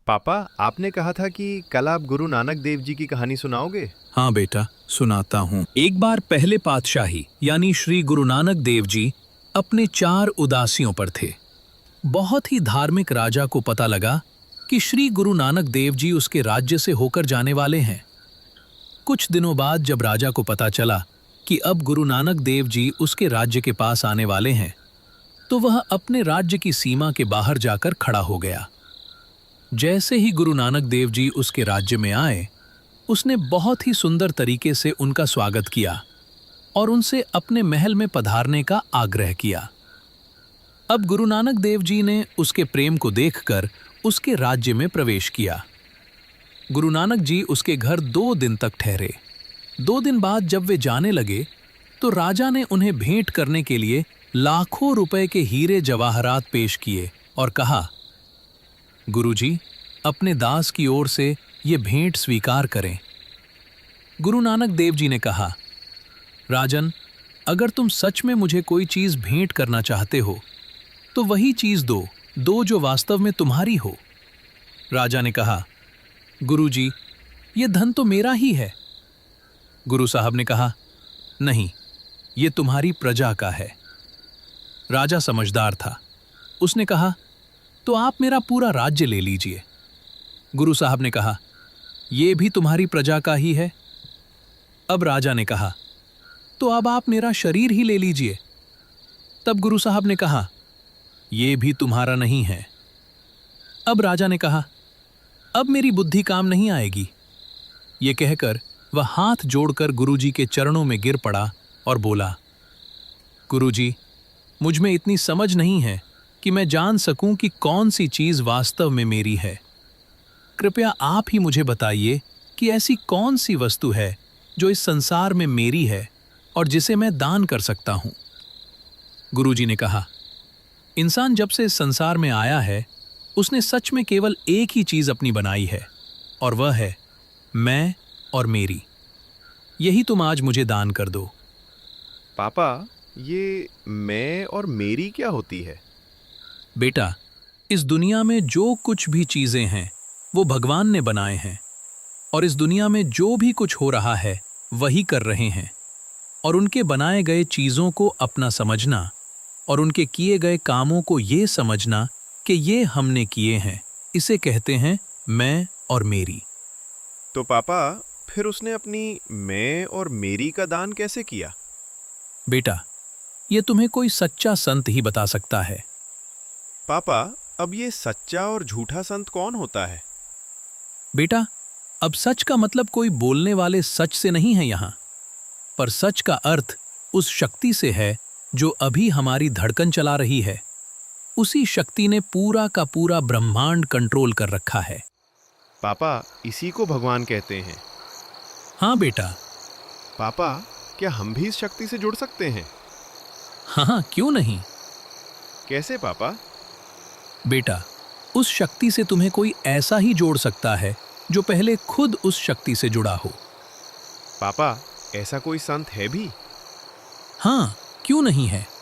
पापा, आपने कहा था कि कल आप गुरु नानक देव जी की कहानी सुनाओगे। हाँ बेटा, सुनाता हूँ। एक बार पहले पातशाही यानी श्री गुरु नानक देव जी अपने 4 उदासियों पर थे। बहुत ही धार्मिक राजा को पता लगा कि श्री गुरु नानक देव जी उसके राज्य से होकर जाने वाले हैं। कुछ दिनों बाद जब राजा को पता चला कि अब गुरु नानक देव जी उसके राज्य के पास आने वाले हैं, तो वह अपने राज्य की सीमा के बाहर जाकर खड़ा हो गया। जैसे ही गुरु नानक देव जी उसके राज्य में आए, उसने बहुत ही सुंदर तरीके से उनका स्वागत किया और उनसे अपने महल में पधारने का आग्रह किया। अब गुरु नानक देव जी ने उसके प्रेम को देखकर उसके राज्य में प्रवेश किया। गुरु नानक जी उसके घर 2 दिन तक ठहरे। 2 दिन बाद जब वे जाने लगे, तो राजा ने उन्हें भेंट करने के लिए लाखों रुपए के हीरे जवाहरात पेश किए और कहा, गुरुजी, अपने दास की ओर से ये भेंट स्वीकार करें। गुरु नानक देव जी ने कहा, राजन, अगर तुम सच में मुझे कोई चीज भेंट करना चाहते हो, तो वही चीज दो जो वास्तव में तुम्हारी हो। राजा ने कहा, गुरुजी, ये धन तो मेरा ही है। गुरु साहब ने कहा, नहीं, ये तुम्हारी प्रजा का है। राजा समझदार था। उसने कहा, तो आप मेरा पूरा राज्य ले लीजिए। गुरु साहब ने कहा, यह भी तुम्हारी प्रजा का ही है। अब राजा ने कहा, तो अब आप मेरा शरीर ही ले लीजिए। तब गुरु साहब ने कहा, यह भी तुम्हारा नहीं है। अब राजा ने कहा, अब मेरी बुद्धि काम नहीं आएगी। ये कहकर वह हाथ जोड़कर गुरुजी के चरणों में गिर पड़ा और बोला, गुरुजी, मुझ में इतनी समझ नहीं है कि मैं जान सकूं कि कौन सी चीज वास्तव में मेरी है। कृपया आप ही मुझे बताइए कि ऐसी कौन सी वस्तु है जो इस संसार में मेरी है और जिसे मैं दान कर सकता हूं। गुरुजी ने कहा, इंसान जब से इस संसार में आया है, उसने सच में केवल एक ही चीज अपनी बनाई है, और वह है मैं और मेरी। यही तुम आज मुझे दान कर दो। पापा, ये मैं और मेरी क्या होती है? बेटा, इस दुनिया में जो कुछ भी चीजें हैं वो भगवान ने बनाए हैं, और इस दुनिया में जो भी कुछ हो रहा है वही कर रहे हैं। और उनके बनाए गए चीजों को अपना समझना और उनके किए गए कामों को ये समझना कि ये हमने किए हैं, इसे कहते हैं मैं और मेरी। तो पापा, फिर उसने अपनी मैं और मेरी का दान कैसे किया? बेटा, ये तुम्हें कोई सच्चा संत ही बता सकता है। पापा, अब ये सच्चा और झूठा संत कौन होता है? बेटा, अब सच का मतलब कोई बोलने वाले सच से नहीं है यहाँ, पर सच का अर्थ उस शक्ति से है जो अभी हमारी धड़कन चला रही है। उसी शक्ति ने पूरा का पूरा ब्रह्मांड कंट्रोल कर रखा है। पापा, इसी को भगवान कहते हैं। हाँ बेटा। पापा, क्या हम भी इस शक्ति से जुड़ सकते हैं? हाँ, क्यों नहीं। कैसे पापा? बेटा, उस शक्ति से तुम्हें कोई ऐसा ही जोड़ सकता है जो पहले खुद उस शक्ति से जुड़ा हो। पापा, ऐसा कोई संत है भी? हाँ, क्यों नहीं है।